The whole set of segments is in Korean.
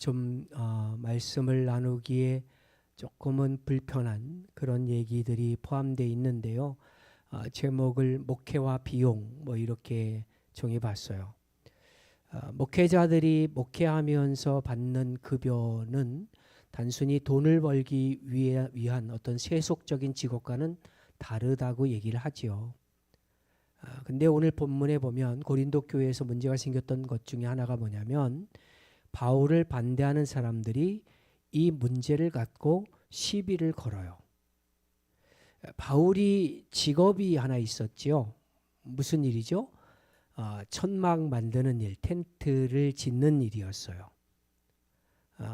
좀 말씀을 나누기에 조금은 불편한 그런 얘기들이 포함되어 있는데요. 제목을 목회와 비용 뭐 이렇게 정해봤어요. 목회자들이 목회하면서 받는 급여는 단순히 돈을 벌기 위한 어떤 세속적인 직업과는 다르다고 얘기를 하지요. 근데 오늘 본문에 보면 고린도 교회에서 문제가 생겼던 것 중에 하나가 뭐냐면 바울을 반대하는 사람들이 이 문제를 갖고 시비를 걸어요. 바울이 직업이 하나 있었지요. 무슨 일이죠? 천막 만드는 일, 텐트를 짓는 일이었어요.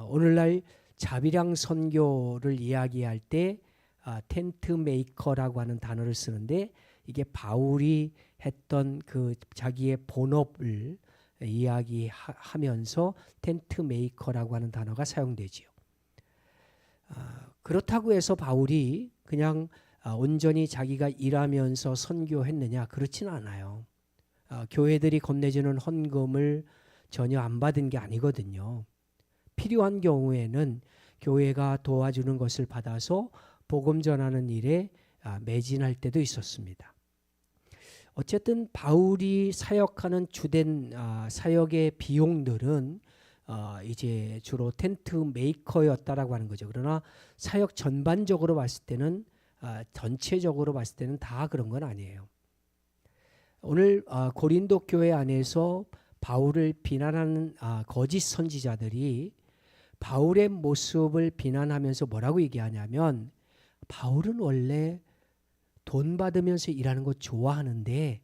오늘날 자비랑 선교를 이야기할 때 텐트 메이커라고 하는 단어를 쓰는데 이게 바울이 했던 그 자기의 본업을 이야기하면서 텐트 메이커라고 하는 단어가 사용되지요. 그렇다고 해서 바울이 그냥 온전히 자기가 일하면서 선교했느냐? 그렇지는 않아요. 교회들이 건네주는 헌금을 전혀 안 받은 게 아니거든요. 필요한 경우에는 교회가 도와주는 것을 받아서 복음 전하는 일에 매진할 때도 있었습니다. 어쨌든 바울이 사역하는 주된 사역의 비용들은 이제 주로 텐트 메이커였다라고 하는 거죠. 그러나 사역 전반적으로 봤을 때는 전체적으로 봤을 때는 다 그런 건 아니에요. 오늘 고린도 교회 안에서 바울을 비난하는 거짓 선지자들이 바울의 모습을 비난하면서 뭐라고 얘기하냐면 바울은 원래 돈 받으면서 일하는 거 좋아하는데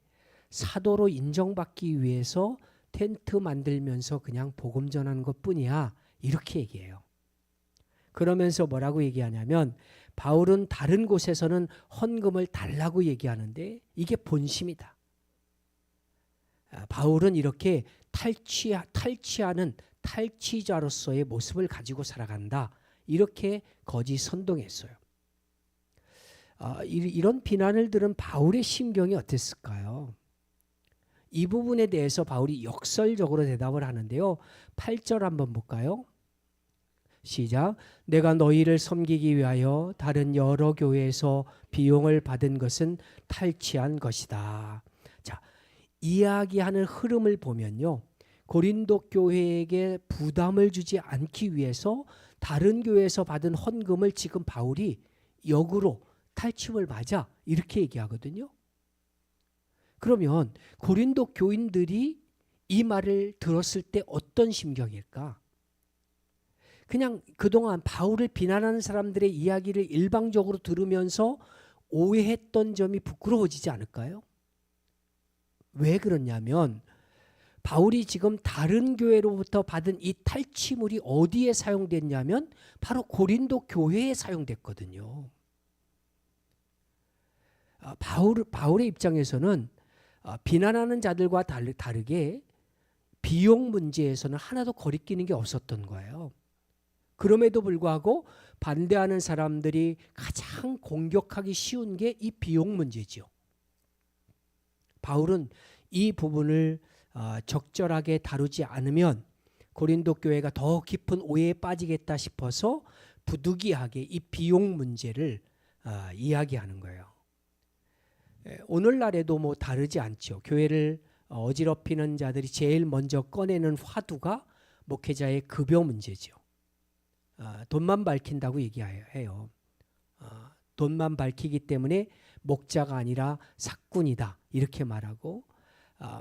사도로 인정받기 위해서 텐트 만들면서 그냥 복음 전하는 것뿐이야. 이렇게 얘기해요. 그러면서 뭐라고 얘기하냐면 바울은 다른 곳에서는 헌금을 달라고 얘기하는데 이게 본심이다. 바울은 이렇게 탈취하는 탈취자로서의 모습을 가지고 살아간다. 이렇게 거짓 선동했어요. 이런 비난을 들은 바울의 심경이 어땠을까요? 이 부분에 대해서 바울이 역설적으로 대답을 하는데요. 8절 한번 볼까요? 시작. 내가 너희를 섬기기 위하여 다른 여러 교회에서 비용을 받은 것은 탈취한 것이다. 자, 이야기하는 흐름을 보면요. 고린도 교회에게 부담을 주지 않기 위해서 다른 교회에서 받은 헌금을 지금 바울이 역으로 탈취물 맞아 이렇게 얘기하거든요. 그러면 고린도 교인들이 이 말을 들었을 때 어떤 심경일까? 그냥 그동안 바울을 비난하는 사람들의 이야기를 일방적으로 들으면서 오해했던 점이 부끄러워지지 않을까요? 왜 그러냐면 바울이 지금 다른 교회로부터 받은 이 탈취물이 어디에 사용됐냐면 바로 고린도 교회에 사용됐거든요. 바울의 입장에서는 비난하는 자들과 다르게 비용 문제에서는 하나도 거리끼는 게 없었던 거예요. 그럼에도 불구하고 반대하는 사람들이 가장 공격하기 쉬운 게 이 비용 문제죠. 바울은 이 부분을 적절하게 다루지 않으면 고린도 교회가 더 깊은 오해에 빠지겠다 싶어서 부득이하게 이 비용 문제를 이야기하는 거예요. 오늘날에도 뭐 다르지 않죠. 교회를 어지럽히는 자들이 제일 먼저 꺼내는 화두가 목회자의 급여 문제죠. 돈만 밝힌다고 얘기해요. 돈만 밝히기 때문에 목자가 아니라 사꾼이다 이렇게 말하고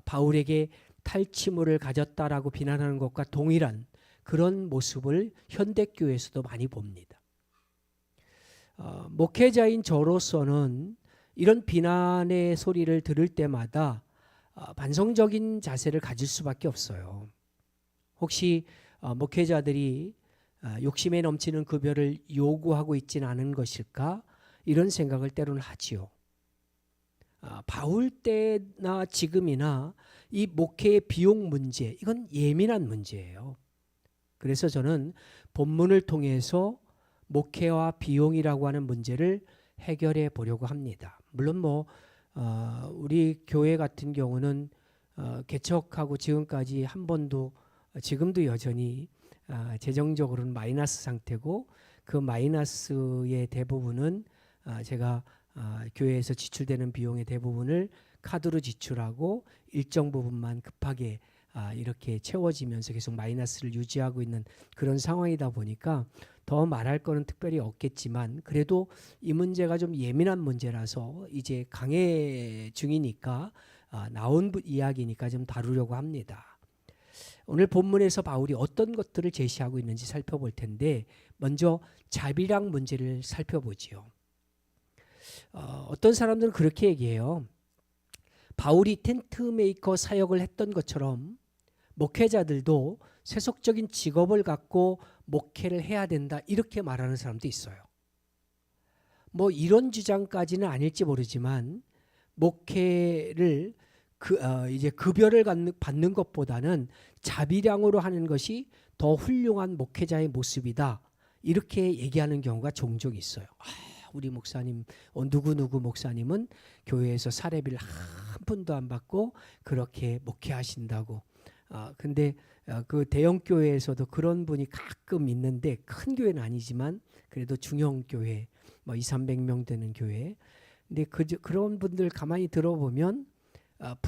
바울에게 탈취물을 가졌다라고 비난하는 것과 동일한 그런 모습을 현대교회에서도 많이 봅니다. 목회자인 저로서는 이런 비난의 소리를 들을 때마다 반성적인 자세를 가질 수밖에 없어요. 혹시 목회자들이 욕심에 넘치는 급여를 요구하고 있지는 않은 것일까? 이런 생각을 때로는 하지요. 바울 때나 지금이나 이 목회의 비용 문제, 이건 예민한 문제예요. 그래서 저는 본문을 통해서 목회와 비용이라고 하는 문제를 해결해 보려고 합니다. 물론 우리 교회 같은 경우는 개척하고 지금까지 한 번도 지금도 여전히 재정적으로는 마이너스 상태고 그 마이너스의 대부분은 제가 교회에서 지출되는 비용의 대부분을 카드로 지출하고 일정 부분만 급하게 이렇게 채워지면서 계속 마이너스를 유지하고 있는 그런 상황이다 보니까 더 말할 거는 특별히 없겠지만 그래도 이 문제가 좀 예민한 문제라서 이제 강해 중이니까 나온 이야기니까 좀 다루려고 합니다. 오늘 본문에서 바울이 어떤 것들을 제시하고 있는지 살펴볼 텐데 먼저 자비랑 문제를 살펴보지요. 어떤 사람들은 그렇게 얘기해요. 바울이 텐트 메이커 사역을 했던 것처럼 목회자들도 세속적인 직업을 갖고 목회를 해야 된다 이렇게 말하는 사람도 있어요. 뭐 이런 주장까지는 아닐지 모르지만 목회를 이제 급여를 받는 것보다는 자비량으로 하는 것이 더 훌륭한 목회자의 모습이다 이렇게 얘기하는 경우가 종종 있어요. 우리 목사님 누구누구 목사님은 교회에서 사례비를 한 푼도 안 받고 그렇게 목회하신다고. 근데 그 대형 교회에서도 그런 분이 가끔 있는데 큰 교회는 아니지만 그래도 중형 교회 뭐 200~300명 되는 교회. 근데 그런 분들 가만히 들어보면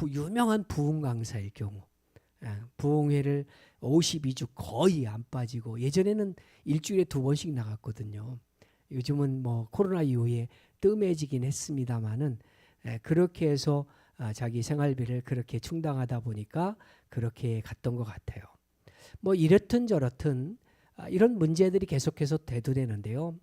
유명한 부흥 강사일 경우 부흥회를 52주 거의 안 빠지고 예전에는 일주일에 2번씩 나갔거든요. 요즘은 뭐 코로나 이후에 뜸해지긴 했습니다만은 그렇게 해서 자기 생활비를 그렇게 충당하다 보니까 그렇게 갔던 것 같아요. 뭐 이렇든 저렇든 이런 문제들이 계속해서 대두되는데요.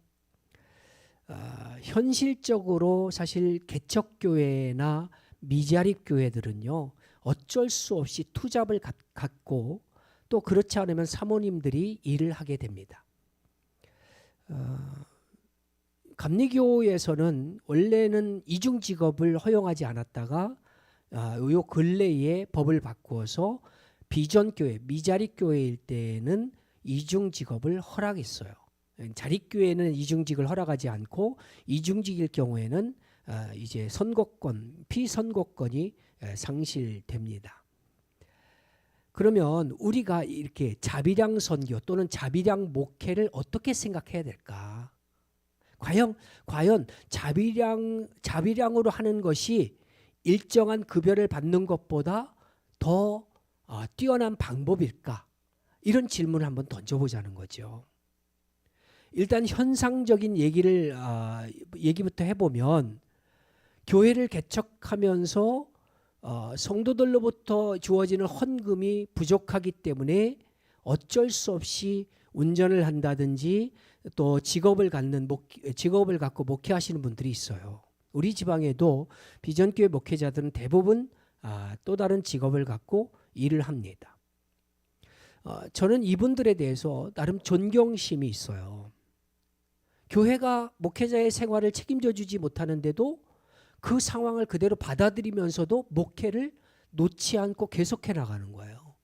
현실적으로 사실 개척교회나 미자립 교회들은요 어쩔 수 없이 투잡을 갖고 또 그렇지 않으면 사모님들이 일을 하게 됩니다. 감리교에서는 원래는 이중 직업을 허용하지 않았다가 요 근래에 법을 바꾸어서 비전교회, 미자립교회일 때는 이중 직업을 허락했어요. 자립교회는 이중직을 허락하지 않고 이중직일 경우에는 이제 선거권, 피선거권이 상실됩니다. 그러면 우리가 이렇게 자비량 선교 또는 자비량 목회를 어떻게 생각해야 될까? 과연 자비량으로 하는 것이 일정한 급여를 받는 것보다 더 뛰어난 방법일까? 이런 질문을 한번 던져보자는 거죠. 일단 현상적인 얘기부터 해보면 교회를 개척하면서 성도들로부터 주어지는 헌금이 부족하기 때문에 어쩔 수 없이 운전을 한다든지 또 직업을 갖고 목회하시는 분들이 있어요. 우리 지방에도 비전교회 목회자들은 대부분 또 다른 직업을 갖고 일을 합니다. 저는 이분들에 대해서 나름 존경심이 있어요. 교회가 목회자의 생활을 책임져 주지 못하는데도 그 상황을 그대로 받아들이면서도 목회를 놓지 않고 계속해 나가는 거예요.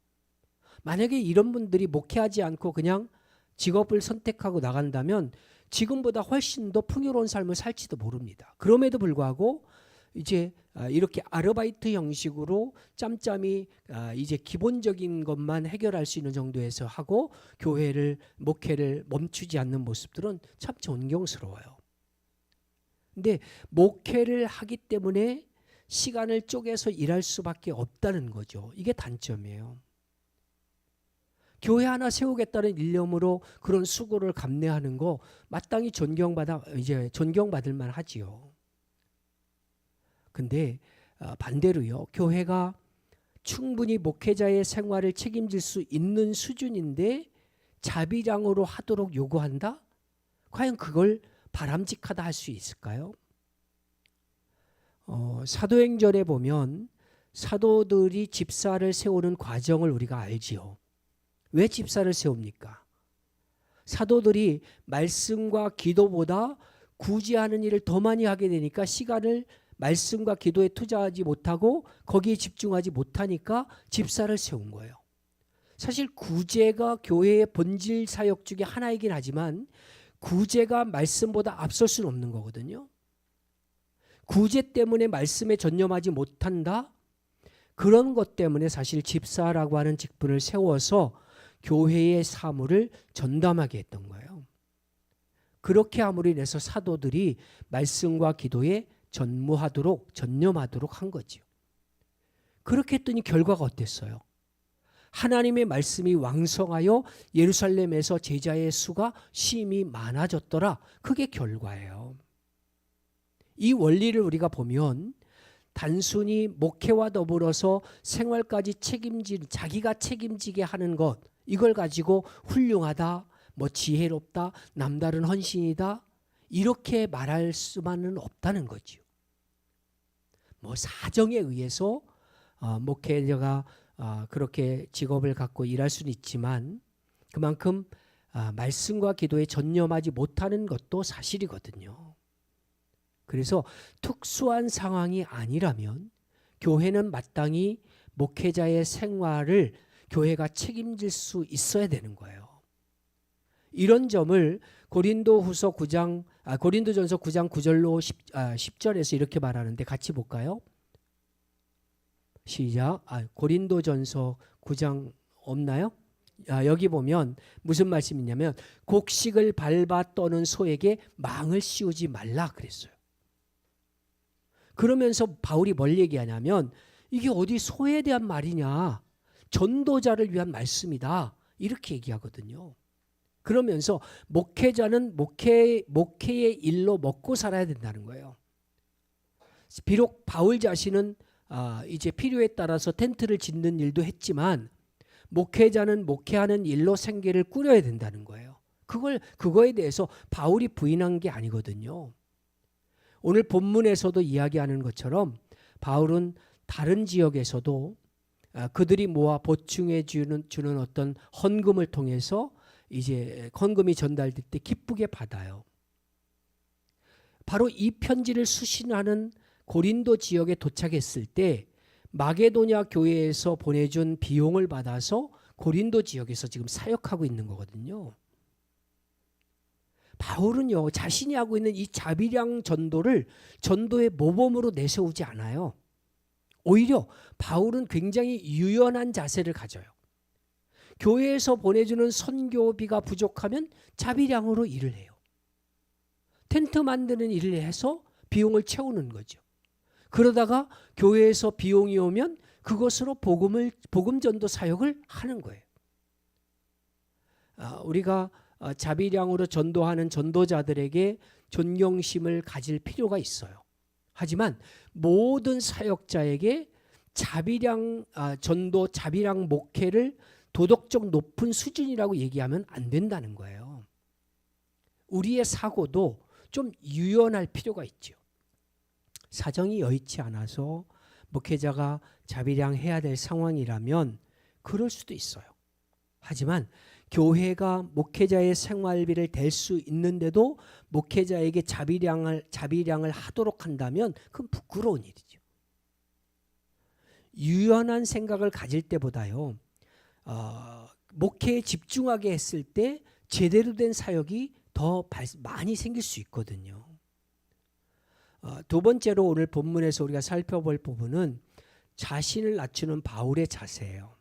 만약에 이런 분들이 목회하지 않고 그냥 직업을 선택하고 나간다면 지금보다 훨씬 더 풍요로운 삶을 살지도 모릅니다. 그럼에도 불구하고 이제 이렇게 아르바이트 형식으로 짬짬이 이제 기본적인 것만 해결할 수 있는 정도에서 하고 목회를 멈추지 않는 모습들은 참 존경스러워요. 근데 목회를 하기 때문에 시간을 쪼개서 일할 수밖에 없다는 거죠. 이게 단점이에요. 교회 하나 세우겠다는 일념으로 그런 수고를 감내하는 거 마땅히 존경받을 만하지요. 근데 반대로요. 교회가 충분히 목회자의 생활을 책임질 수 있는 수준인데 자비량으로 하도록 요구한다? 과연 그걸 바람직하다 할 수 있을까요? 사도행전에 보면 사도들이 집사를 세우는 과정을 우리가 알지요. 왜 집사를 세웁니까? 사도들이 말씀과 기도보다 구제하는 일을 더 많이 하게 되니까 시간을 말씀과 기도에 투자하지 못하고 거기에 집중하지 못하니까 집사를 세운 거예요. 사실 구제가 교회의 본질 사역 중에 하나이긴 하지만 구제가 말씀보다 앞설 수는 없는 거거든요. 구제 때문에 말씀에 전념하지 못한다? 그런 것 때문에 사실 집사라고 하는 직분을 세워서 교회의 사물을 전담하게 했던 거예요. 그렇게 함으로 인해서 사도들이 말씀과 기도에 전념하도록 한 거지요. 그렇게 했더니 결과가 어땠어요? 하나님의 말씀이 왕성하여 예루살렘에서 제자의 수가 심히 많아졌더라. 그게 결과예요. 이 원리를 우리가 보면 단순히 목회와 더불어서 생활까지 자기가 책임지게 하는 것, 이걸 가지고 훌륭하다, 지혜롭다, 남다른 헌신이다, 이렇게 말할 수만은 없다는 거죠. 사정에 의해서 목회자가 그렇게 직업을 갖고 일할 수는 있지만 그만큼 말씀과 기도에 전념하지 못하는 것도 사실이거든요. 그래서 특수한 상황이 아니라면 교회는 마땅히 목회자의 생활을 교회가 책임질 수 있어야 되는 거예요. 이런 점을 고린도전서 9장 9절로 10절에서 이렇게 말하는데 같이 볼까요? 시작. 고린도전서 9장 없나요? 여기 보면 무슨 말씀이냐면 곡식을 밟아 떠는 소에게 망을 씌우지 말라 그랬어요. 그러면서 바울이 뭘 얘기하냐면 이게 어디 소에 대한 말이냐, 전도자를 위한 말씀이다, 이렇게 얘기하거든요. 그러면서 목회자는 목회의 일로 먹고 살아야 된다는 거예요. 비록 바울 자신은 이제 필요에 따라서 텐트를 짓는 일도 했지만 목회자는 목회하는 일로 생계를 꾸려야 된다는 거예요. 그거에 대해서 바울이 부인한 게 아니거든요. 오늘 본문에서도 이야기하는 것처럼 바울은 다른 지역에서도 그들이 모아 보충해 주는 어떤 헌금을 통해서 이제 헌금이 전달될 때 기쁘게 받아요. 바로 이 편지를 수신하는 고린도 지역에 도착했을 때 마게도냐 교회에서 보내준 비용을 받아서 고린도 지역에서 지금 사역하고 있는 거거든요. 바울은요, 자신이 하고 있는 이 자비량 전도를 전도의 모범으로 내세우지 않아요. 오히려 바울은 굉장히 유연한 자세를 가져요. 교회에서 보내주는 선교비가 부족하면 자비량으로 일을 해요. 텐트 만드는 일을 해서 비용을 채우는 거죠. 그러다가 교회에서 비용이 오면 그것으로 복음 전도 사역을 하는 거예요. 우리가 자비량으로 전도하는 전도자들에게 존경심을 가질 필요가 있어요. 하지만 모든 사역자에게 자비량 목회를 도덕적 높은 수준이라고 얘기하면 안 된다는 거예요. 우리의 사고도 좀 유연할 필요가 있죠. 사정이 여의치 않아서 목회자가 자비량해야 될 상황이라면 그럴 수도 있어요. 하지만 교회가 목회자의 생활비를 댈 수 있는데도 목회자에게 자비량을 하도록 한다면 그건 부끄러운 일이죠. 유연한 생각을 가질 때보다요, 목회에 집중하게 했을 때 제대로 된 사역이 더 많이 생길 수 있거든요. 두 번째로 오늘 본문에서 우리가 살펴볼 부분은 자신을 낮추는 바울의 자세예요.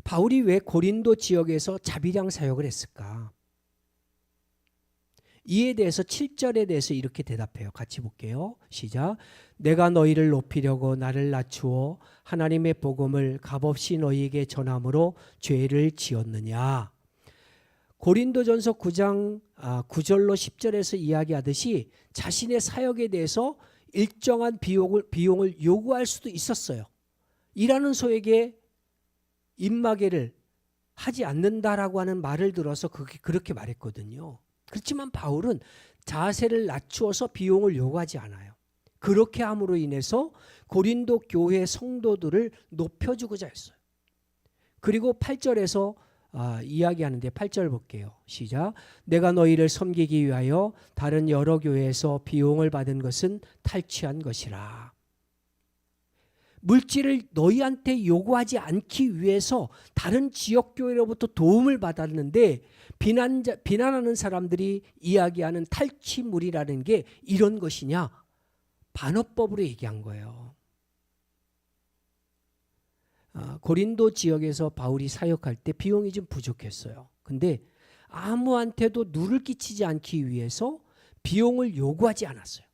바울이 왜 고린도 지역에서 자비량 사역을 했을까? 이에 대해서 7절에 대해서 이렇게 대답해요. 같이 볼게요. 시작. 내가 너희를 높이려고 나를 낮추어 하나님의 복음을 값없이 너희에게 전함으로 죄를 지었느냐. 고린도전서 9장 9절로 10절에서 이야기하듯이 자신의 사역에 대해서 일정한 비용을 요구할 수도 있었어요. 일하는 소에게 입마개를 하지 않는다라고 하는 말을 들어서 그렇게 말했거든요. 그렇지만 바울은 자세를 낮추어서 비용을 요구하지 않아요. 그렇게 함으로 인해서 고린도 교회 성도들을 높여주고자 했어요. 그리고 8절에서 이야기하는데 8절 볼게요. 시작. 내가 너희를 섬기기 위하여 다른 여러 교회에서 비용을 받은 것은 탈취한 것이라. 물질을 너희한테 요구하지 않기 위해서 다른 지역교회로부터 도움을 받았는데 비난하는 사람들이 이야기하는 탈취물이라는 게 이런 것이냐? 반어법으로 얘기한 거예요. 고린도 지역에서 바울이 사역할 때 비용이 좀 부족했어요. 근데 아무한테도 누를 끼치지 않기 위해서 비용을 요구하지 않았어요.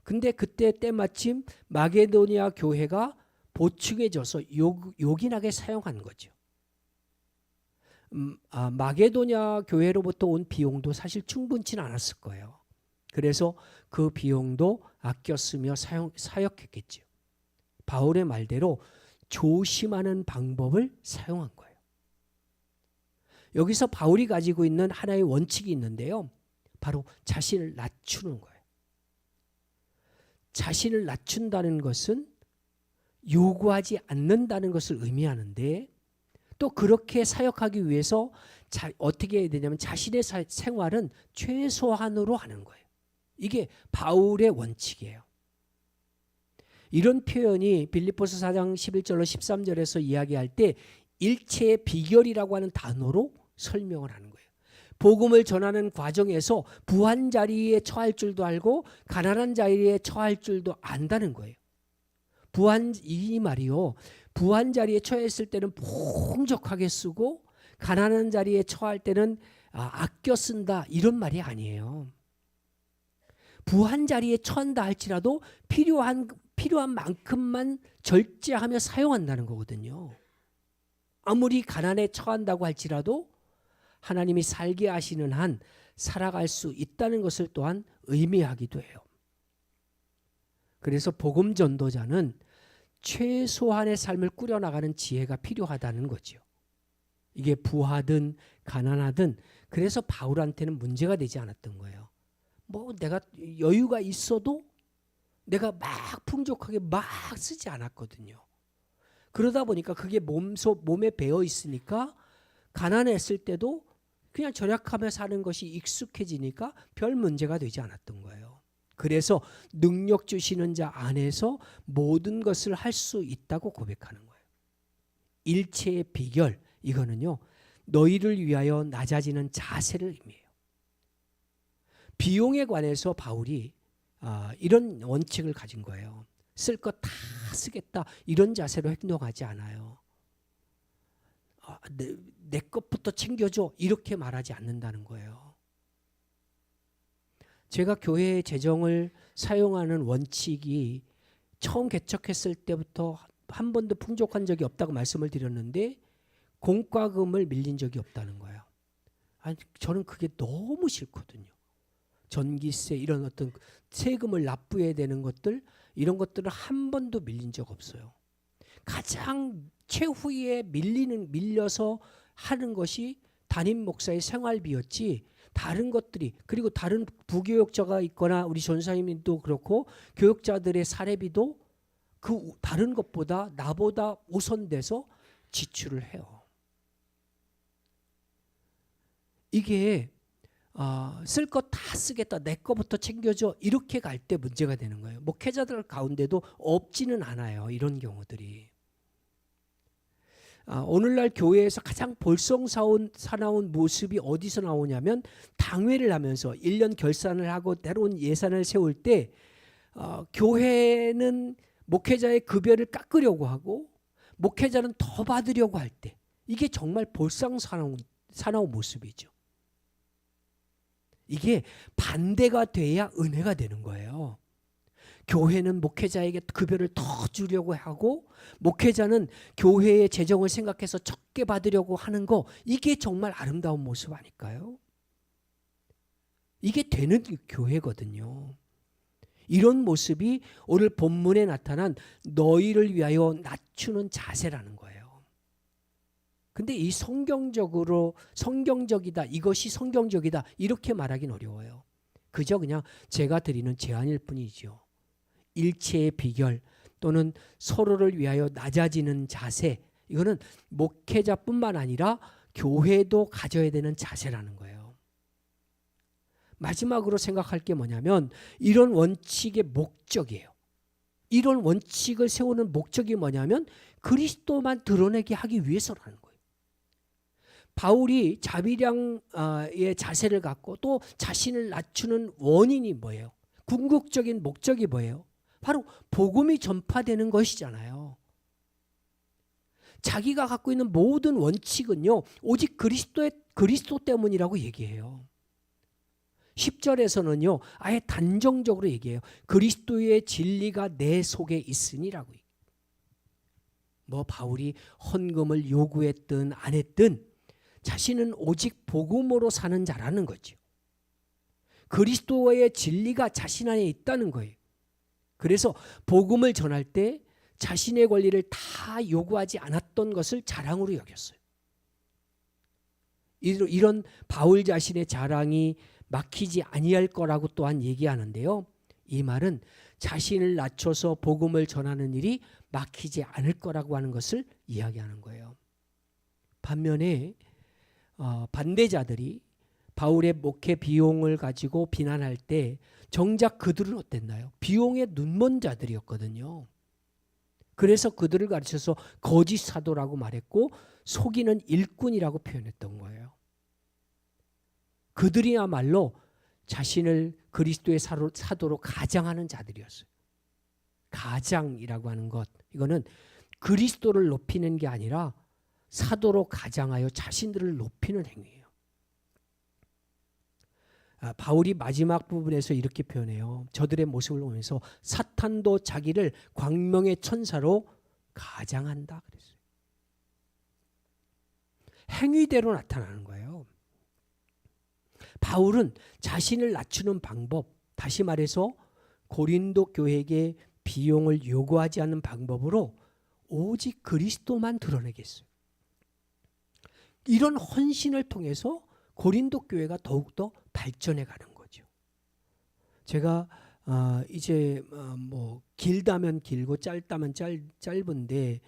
근데 그때 때마침 마게도니아 교회가 보충해져서 요긴하게 사용한 거죠. 마게도니아 교회로부터 온 비용도 사실 충분치는 않았을 거예요. 그래서 그 비용도 아껴 쓰며 사역했겠죠. 바울의 말대로 조심하는 방법을 사용한 거예요. 여기서 바울이 가지고 있는 하나의 원칙이 있는데요. 바로 자신을 낮추는 거예요. 자신을 낮춘다는 것은 요구하지 않는다는 것을 의미하는데, 또 그렇게 사역하기 위해서 어떻게 해야 되냐면 자신의 생활은 최소한으로 하는 거예요. 이게 바울의 원칙이에요. 이런 표현이 빌립보서 4장 11절로 13절에서 이야기할 때 일체의 비결이라고 하는 단어로 설명을 하는 거예요. 복음을 전하는 과정에서 부한 자리에 처할 줄도 알고 가난한 자리에 처할 줄도 안다는 거예요. 이 말이요. 부한 자리에 처했을 때는 풍족하게 쓰고 가난한 자리에 처할 때는 아껴 쓴다, 이런 말이 아니에요. 부한 자리에 처한다 할지라도 필요한 만큼만 절제하며 사용한다는 거거든요. 아무리 가난에 처한다고 할지라도 하나님이 살게 하시는 한 살아갈 수 있다는 것을 또한 의미하기도 해요. 그래서 복음 전도자는 최소한의 삶을 꾸려나가는 지혜가 필요하다는 거죠. 이게 부하든 가난하든, 그래서 바울한테는 문제가 되지 않았던 거예요. 뭐 내가 여유가 있어도 내가 막 풍족하게 막 쓰지 않았거든요. 그러다 보니까 그게 몸에 배어 있으니까 가난했을 때도 그냥 절약하며 사는 것이 익숙해지니까 별 문제가 되지 않았던 거예요. 그래서 능력 주시는 자 안에서 모든 것을 할 수 있다고 고백하는 거예요. 일체의 비결, 이거는요, 너희를 위하여 낮아지는 자세를 의미해요. 비용에 관해서 바울이 이런 원칙을 가진 거예요. 쓸 것 다 쓰겠다, 이런 자세로 행동하지 않아요. 내 것부터 챙겨줘, 이렇게 말하지 않는다는 거예요. 제가 교회의 재정을 사용하는 원칙이 처음 개척했을 때부터 한 번도 풍족한 적이 없다고 말씀을 드렸는데 공과금을 밀린 적이 없다는 거예요. 저는 그게 너무 싫거든요. 전기세, 이런 어떤 세금을 납부해야 되는 것들, 이런 것들을 한 번도 밀린 적 없어요. 가장 최후에 밀려서 하는 것이 담임 목사의 생활비였지, 다른 것들이, 그리고 다른 부교역자가 있거나 우리 전사님도 그렇고 교역자들의 사례비도 그 다른 것보다 나보다 우선돼서 지출을 해요. 이게 쓸 거 다 쓰겠다, 내 거부터 챙겨줘, 이렇게 갈 때 문제가 되는 거예요. 목회자들 가운데도 없지는 않아요, 이런 경우들이. 오늘날 교회에서 가장 볼썽사나운 모습이 어디서 나오냐면, 당회를 하면서 1년 결산을 하고 때로는 예산을 세울 때 교회는 목회자의 급여를 깎으려고 하고 목회자는 더 받으려고 할 때, 이게 정말 볼썽사나운 모습이죠. 이게 반대가 돼야 은혜가 되는 거예요. 교회는 목회자에게 급여를 더 주려고 하고 목회자는 교회의 재정을 생각해서 적게 받으려고 하는 거, 이게 정말 아름다운 모습 아닐까요? 이게 되는 교회거든요. 이런 모습이 오늘 본문에 나타난 너희를 위하여 낮추는 자세라는 거예요. 근데 이 성경적이다, 이것이 성경적이다, 이렇게 말하기는 어려워요. 그저 그냥 제가 드리는 제안일 뿐이죠. 일체의 비결 또는 서로를 위하여 낮아지는 자세, 이거는 목회자뿐만 아니라 교회도 가져야 되는 자세라는 거예요. 마지막으로 생각할 게 뭐냐면, 이런 원칙의 목적이에요. 이런 원칙을 세우는 목적이 뭐냐면 그리스도만 드러내게 하기 위해서라는 거예요. 바울이 자비량의 자세를 갖고 또 자신을 낮추는 원인이 뭐예요? 궁극적인 목적이 뭐예요? 바로 복음이 전파되는 것이잖아요. 자기가 갖고 있는 모든 원칙은요, 오직 그리스도 때문이라고 얘기해요. 10절에서는요, 아예 단정적으로 얘기해요. 그리스도의 진리가 내 속에 있으니라고. 뭐 바울이 헌금을 요구했든 안 했든 자신은 오직 복음으로 사는 자라는 거죠. 그리스도의 진리가 자신 안에 있다는 거예요. 그래서 복음을 전할 때 자신의 권리를 다 요구하지 않았던 것을 자랑으로 여겼어요. 이런 바울 자신의 자랑이 막히지 아니할 거라고 또한 얘기하는데요. 이 말은 자신을 낮춰서 복음을 전하는 일이 막히지 않을 거라고 하는 것을 이야기하는 거예요. 반면에 반대자들이 바울의 목회 비용을 가지고 비난할 때 정작 그들은 어땠나요? 비용에 눈먼 자들이었거든요. 그래서 그들을 가르쳐서 거짓 사도라고 말했고 속이는 일꾼이라고 표현했던 거예요. 그들이야말로 자신을 그리스도의 사도로 가장하는 자들이었어요. 가장이라고 하는 것, 이거는 그리스도를 높이는 게 아니라 사도로 가장하여 자신들을 높이는 행위예요. 바울이 마지막 부분에서 이렇게 표현해요. 저들의 모습을 보면서 사탄도 자기를 광명의 천사로 가장한다 그랬어요. 행위대로 나타나는 거예요. 바울은 자신을 낮추는 방법, 다시 말해서 고린도 교회에게 비용을 요구하지 않는 방법으로 오직 그리스도만 드러내겠어요. 이런 헌신을 통해서 고린도 교회가 더욱더 발전해 가는 거죠. 제가 이제 뭐 길다면 길고 짧다면 짧은데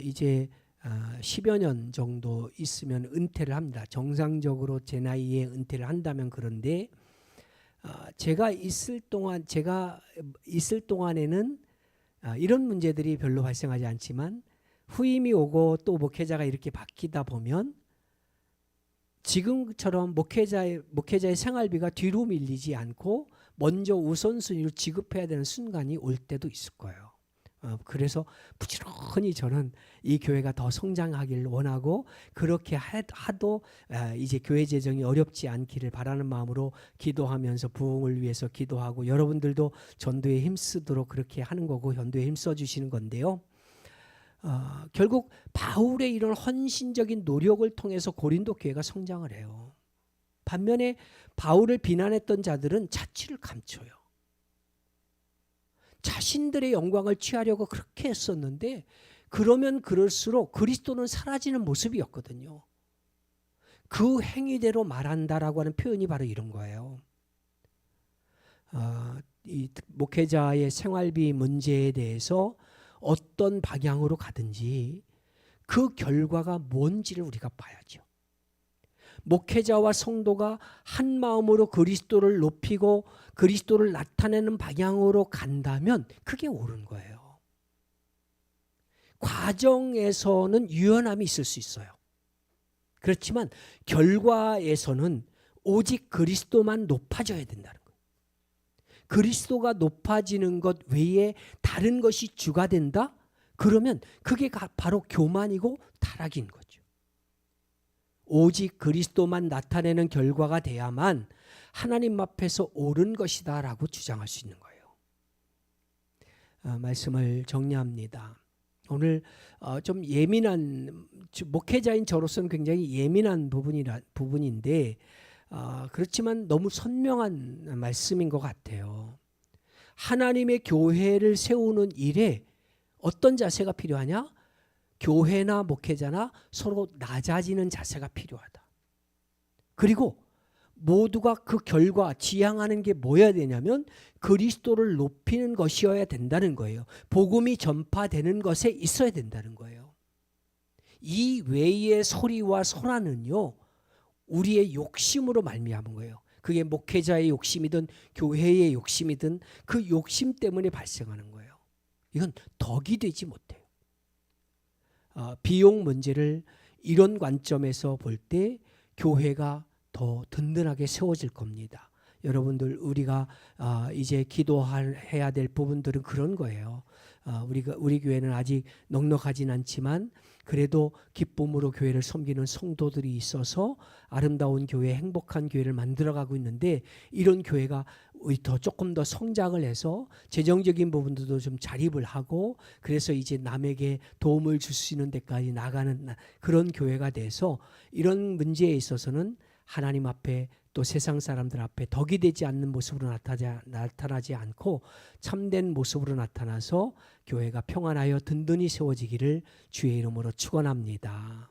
이제 10여 년 정도 있으면 은퇴를 합니다. 정상적으로 제 나이에 은퇴를 한다면. 그런데 제가 있을 동안에는 이런 문제들이 별로 발생하지 않지만 후임이 오고 또 목회자가 이렇게 바뀌다 보면 지금처럼 목회자의 생활비가 뒤로 밀리지 않고 먼저 우선순위로 지급해야 되는 순간이 올 때도 있을 거예요. 그래서 부지런히 저는 이 교회가 더 성장하기를 원하고 그렇게 하도 이제 교회 재정이 어렵지 않기를 바라는 마음으로 기도하면서 부흥을 위해서 기도하고 여러분들도 전도에 힘쓰도록 그렇게 하는 거고 전도에 힘써 주시는 건데요. 결국 바울의 이런 헌신적인 노력을 통해서 고린도 교회가 성장을 해요. 반면에 바울을 비난했던 자들은 자취를 감춰요. 자신들의 영광을 취하려고 그렇게 했었는데 그러면 그럴수록 그리스도는 사라지는 모습이었거든요. 그 행위대로 말한다라고 하는 표현이 바로 이런 거예요. 이 목회자의 생활비 문제에 대해서 어떤 방향으로 가든지 그 결과가 뭔지를 우리가 봐야죠. 목회자와 성도가 한 마음으로 그리스도를 높이고 그리스도를 나타내는 방향으로 간다면 그게 옳은 거예요. 과정에서는 유연함이 있을 수 있어요. 그렇지만 결과에서는 오직 그리스도만 높아져야 된다는 거예요. 그리스도가 높아지는 것 외에 다른 것이 주가 된다? 그러면 그게 바로 교만이고 타락인 거죠. 오직 그리스도만 나타내는 결과가 돼야만 하나님 앞에서 옳은 것이다 라고 주장할 수 있는 거예요. 말씀을 정리합니다. 오늘 좀 예민한, 목회자인 저로서는 굉장히 예민한 부분인데 그렇지만 너무 선명한 말씀인 것 같아요. 하나님의 교회를 세우는 일에 어떤 자세가 필요하냐? 교회나 목회자나 서로 낮아지는 자세가 필요하다. 그리고 모두가 그 결과 지향하는 게 뭐여야 되냐면 그리스도를 높이는 것이어야 된다는 거예요. 복음이 전파되는 것에 있어야 된다는 거예요. 이 외의 소리와 소란은요, 우리의 욕심으로 말미암은 거예요. 그게 목회자의 욕심이든 교회의 욕심이든 그 욕심 때문에 발생하는 거예요. 이건 덕이 되지 못해요. 비용 문제를 이런 관점에서 볼 때 교회가 더 든든하게 세워질 겁니다. 여러분들, 우리가 이제 기도해야 될 부분들은 그런 거예요. 우리 교회는 아직 넉넉하진 않지만 그래도 기쁨으로 교회를 섬기는 성도들이 있어서 아름다운 교회, 행복한 교회를 만들어가고 있는데, 이런 교회가 조금 더 성장을 해서 재정적인 부분들도 좀 자립을 하고, 그래서 이제 남에게 도움을 줄 수 있는 데까지 나가는 그런 교회가 돼서 이런 문제에 있어서는 하나님 앞에 또 세상 사람들 앞에 덕이 되지 않는 모습으로 나타나지 않고 참된 모습으로 나타나서 교회가 평안하여 든든히 세워지기를 주의 이름으로 축원합니다.